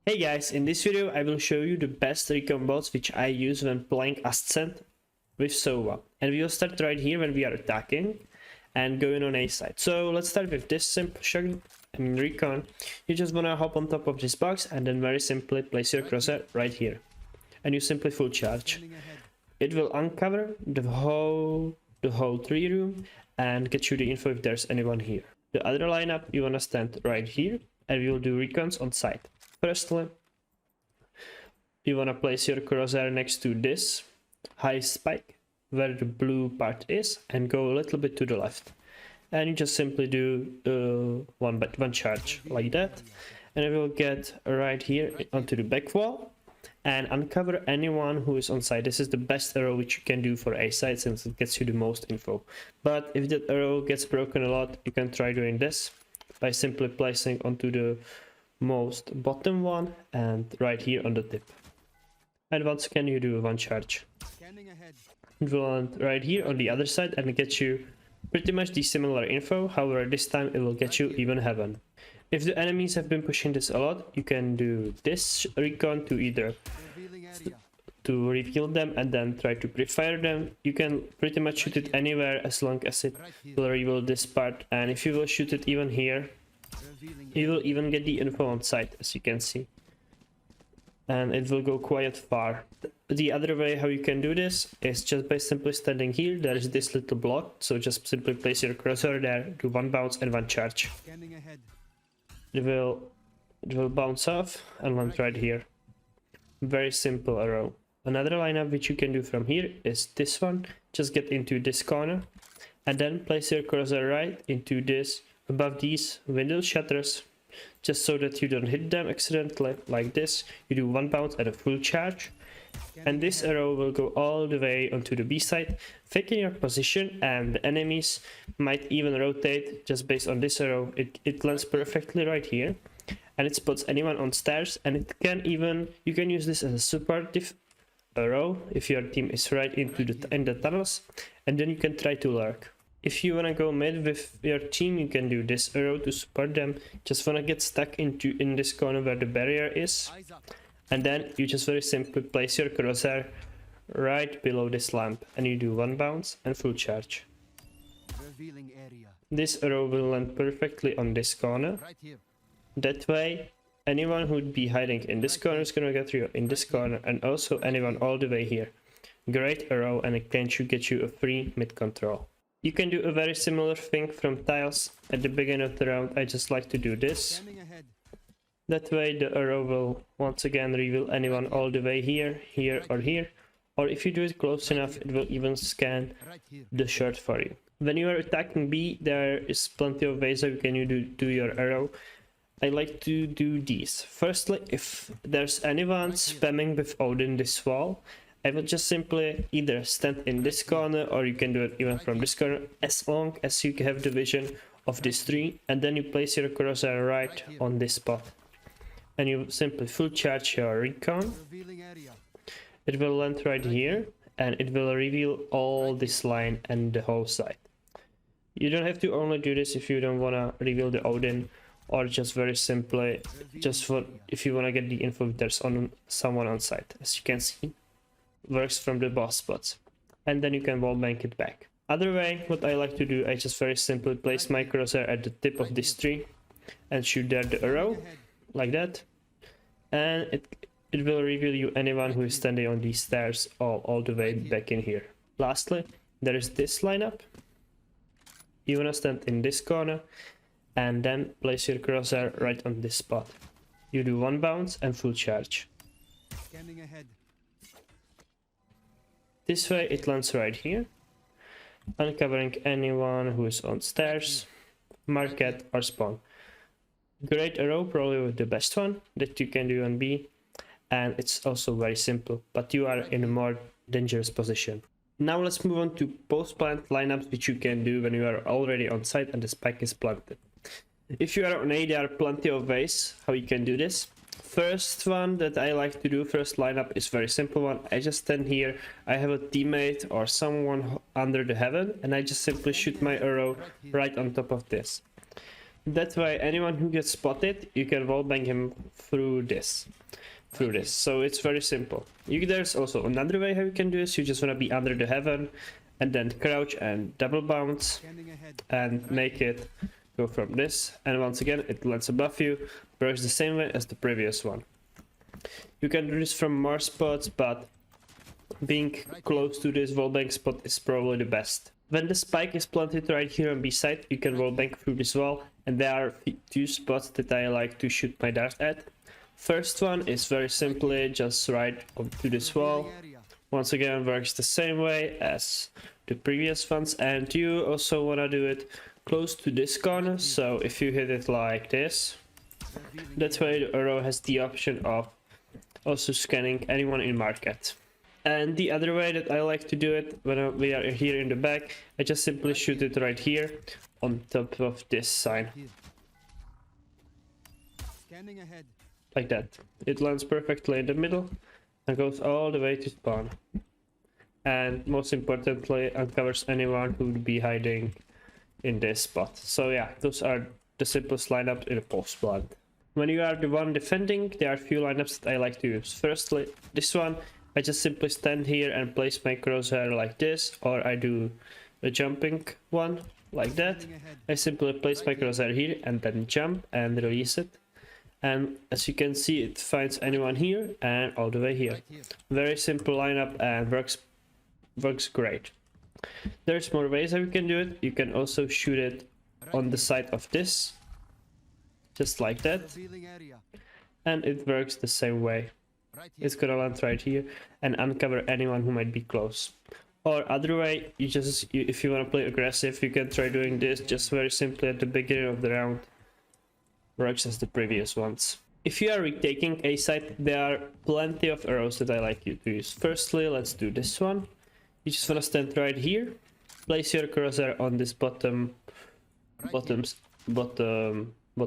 Hey guys, in this video I will show you the best recon bots which I use when playing Ascent with Sova. And we will start right here when we are attacking and going on A side. So let's start with this simple recon. You just wanna hop on top of this box and then very simply place your crosshair right here. And you simply full charge. It will uncover the whole 3 room and get you the info if there's anyone here. The other lineup, you wanna stand right here and we will do recons on site. Firstly, you want to place your crosshair next to this high spike where the blue part is and go a little bit to the left, and you just simply do one charge like that, and it will get right here onto the back wall and uncover anyone who is on site. This is the best arrow which you can do for A side since it gets you the most info, but if that arrow gets broken a lot, you can try doing this by simply placing onto the most bottom one and right here on the tip, and once again you do one charge. It will land right here on the other side and get you pretty much the similar info. However, this time it will get you even heaven. If the enemies have been pushing this a lot, you can do this recon to either to reveal them and then try to pre-fire them. You can pretty much shoot it anywhere as long as it will reveal this part, and if you will shoot it even here, you will even get the info on site, as you can see, and it will go quite far. The other way how you can do this is just by simply standing here. There is this little block, so just simply place your crosshair there, do one bounce and one charge. It will bounce off and land right here. Very simple arrow. Another lineup which you can do from here is this one. Just get into this corner and then place your crosshair right into this above these window shutters, just so that you don't hit them accidentally. Like this, you do one bounce at a full charge, and this arrow will go all the way onto the B side, faking your position, and the enemies might even rotate just based on this arrow. It lands perfectly right here, and it spots anyone on stairs, and it can even, you can use this as a supportive arrow if your team is right into in the tunnels, and then you can try to lurk. If you wanna go mid with your team, you can do this arrow to support them. Just wanna get stuck in this corner where the barrier is, and then you just very simply place your crosshair right below this lamp, and you do one bounce and full charge. This arrow will land perfectly on this corner. That way, anyone who would be hiding in this corner is gonna get you in this corner, and also anyone all the way here. Great arrow, and it can get you a free mid control. You can do a very similar thing from tiles. At the beginning of the round, I just like to do this. That way the arrow will once again reveal anyone all the way here, here or here. Or if you do it close enough, it will even scan the shirt for you. When you are attacking B, there is plenty of ways how you can do your arrow. I like to do these. Firstly, if there's anyone spamming with Odin this wall, I will just simply either stand in this corner, or you can do it even from this corner, as long as you have the vision of this tree, and then you place your crosshair right on this spot. And you simply full charge your recon. It will land right here, and it will reveal all this line and the whole side. You don't have to only do this if you don't want to reveal the Odin, or just very simply, just for if you want to get the info if there's someone on site. As you can see, works from the boss spots, and then you can wallbang it back. Other way, what I like to do, I just very simply place my crosshair at the tip of this tree and shoot there the arrow like that, and it will reveal you anyone who is standing on these stairs all the way back in here. Lastly, there is this lineup. You wanna stand in this corner and then place your crosshair right on this spot. You do one bounce and full charge. This way it lands right here, uncovering anyone who is on stairs, market or spawn. Great arrow, probably with the best one that you can do on B, and it's also very simple, but you are in a more dangerous position. Now let's move on to post-plant lineups which you can do when you are already on site and the spike is planted. If you are on A, there are plenty of ways how you can do this. First one that I like to do, first lineup, is very simple one. I just stand here, I have a teammate or someone under the heaven, and I just simply shoot my arrow right on top of this. That way anyone who gets spotted, you can wallbang him through this. So it's very simple. There's also another way how you can do this. You just want to be under the heaven and then crouch and double bounce and make it go from this, and once again it lands above you, works the same way as the previous one. You can do this from more spots, but being close to this wallbang spot is probably the best. When the spike is planted right here on B side, you can wallbang through this wall, and there are two spots that I like to shoot my dart at. First one is very simply just right onto this wall. Once again works the same way as the previous ones, and you also want to do it close to this corner, so if you hit it like this, that way the arrow has the option of also scanning anyone in market. And the other way that I like to do it when we are here in the back, I just simply shoot it right here on top of this sign. Like that. It lands perfectly in the middle and goes all the way to spawn. And most importantly, uncovers anyone who would be hiding in this spot. So yeah, those are the simplest lineups in a post plant. When you are the one defending, there are a few lineups that I like to use. Firstly, this one, I just simply stand here and place my crosshair like this, or I do a jumping one like that. I simply place my crosshair here and then jump and release it. And as you can see, it finds anyone here and all the way here. Very simple lineup and works great. There's more ways how you can do it. You can also shoot it on the side of this, just like that, and it works the same way. It's gonna land right here and uncover anyone who might be close. Or other way, if you want to play aggressive, you can try doing this just very simply at the beginning of the round. Works as the previous ones. If you are retaking a site, there are plenty of arrows that I like you to use. Firstly, let's do this one. You just want to stand right here, place your cursor on this bottom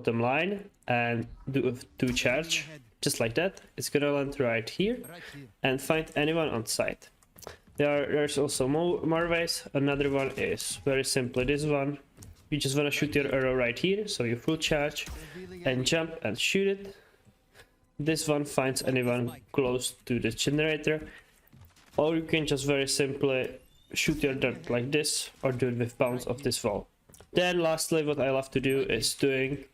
line and do a 2 charge, just like that. It's gonna land right here and find anyone on site. There's also more ways. Another one is very simply this one. You just want to shoot your arrow right here, so you full charge and jump and shoot it. This one finds anyone close to the generator. Or you can just very simply shoot your dart like this, or do it with bounce of this wall. Then lastly, what I love to do is doing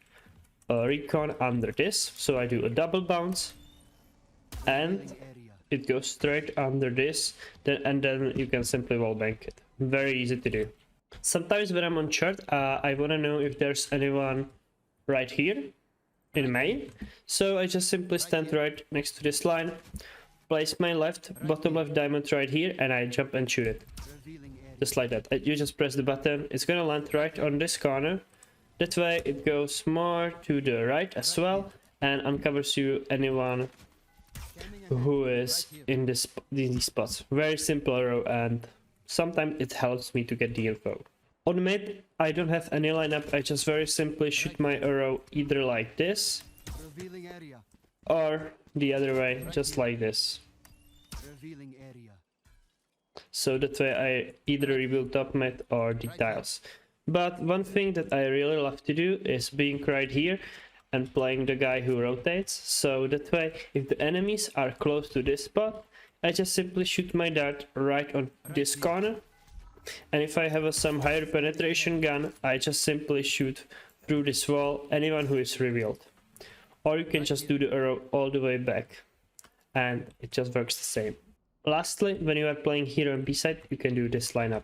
a recon under this. So I do a double bounce and it goes straight under this, and then you can simply wallbang it. Very easy to do. Sometimes when I'm on chart, I want to know if there's anyone right here in main. So I just simply stand right next to this line, place my bottom left diamond right here, and I jump and shoot it. Just like that. You just press the button, it's gonna land right on this corner. That way it goes more to the right as well and uncovers you anyone who is in these spots. Very simple arrow, and sometimes it helps me to get the info. On mid, I don't have any lineup. I just very simply shoot my arrow either like this or the other way, just like this. So that way I either reveal top mid or the tiles. But one thing that I really love to do is being right here and playing the guy who rotates. So that way, if the enemies are close to this spot, I just simply shoot my dart right on this corner. And if I have some higher penetration gun, I just simply shoot through this wall anyone who is revealed. Or you can just do the arrow all the way back, and it just works the same. Lastly, when you are playing here on B side, you can do this lineup.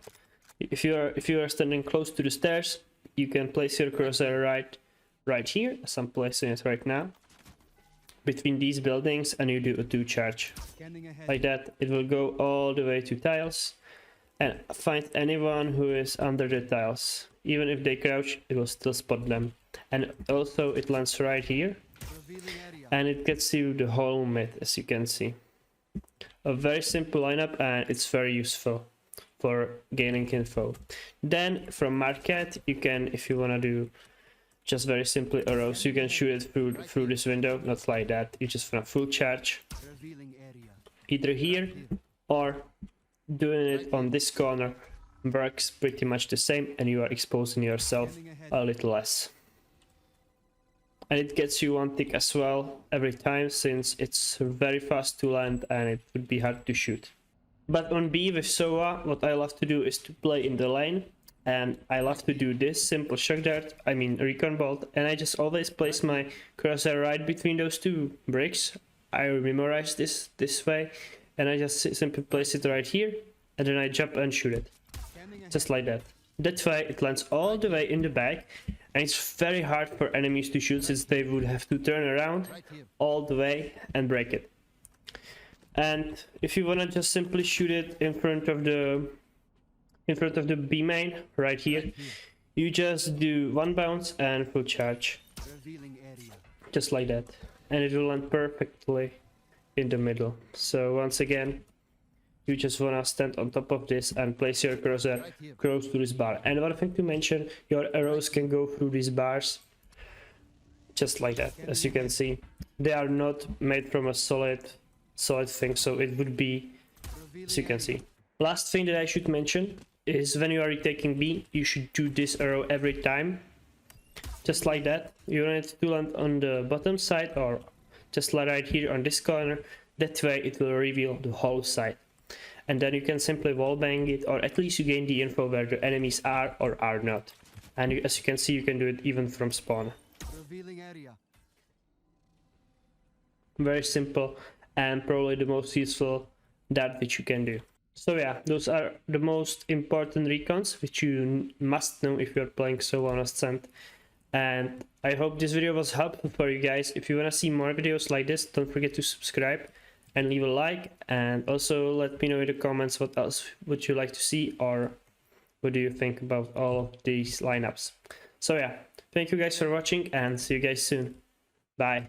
If you are standing close to the stairs, you can place your cursor right here, as I'm placing it right now, between these buildings, and you do a 2 charge. Like that, it will go all the way to tiles and find anyone who is under the tiles. Even if they crouch, it will still spot them. And also it lands right here, and it gets you the whole mid, as you can see. A very simple lineup, and it's very useful for gaining info. Then from market, you can, if you want to do just very simply arrows, you can shoot it through this window, not like that. You just want a full charge either here or doing it on this corner. Works pretty much the same, and you are exposing yourself a little less. and it gets you one tick as well every time, since it's very fast to land and it would be hard to shoot. But on B with Sova, what I love to do is to play in the lane, and I love to do this simple shock dart, I mean recon bolt, and I just always place my crosshair right between those two bricks. I memorize this way, and I just simply place it right here, and then I jump and shoot it, just like that. That way it lands all the way in the back, and it's very hard for enemies to shoot, since they would have to turn around all the way and break it. And if you want to just simply shoot it in front of the B main right here, you just do one bounce and full charge, just like that, and it will land perfectly in the middle. So once again, you just want to stand on top of this and place your crosshair close to this bar. And one thing to mention, your arrows can go through these bars, just like that. As you can see, they are not made from a solid thing, so it would be, as you can see. Last thing that I should mention is when you are retaking B, you should do this arrow every time, just like that. You want it to land on the bottom side, or just right here on this corner. That way it will reveal the whole side, and then you can simply wallbang it, or at least you gain the info where the enemies are or are not. And as you can see, you can do it even from spawn. Very simple, and probably the most useful dart which you can do. So yeah, those are the most important recons which you must know if you're playing Sova on Ascent. And I hope this video was helpful for you guys. If you want to see more videos like this, don't forget to subscribe and leave a like, and also let me know in the comments what else would you like to see, or what do you think about all of these lineups. So yeah, thank you guys for watching, and see you guys soon. Bye.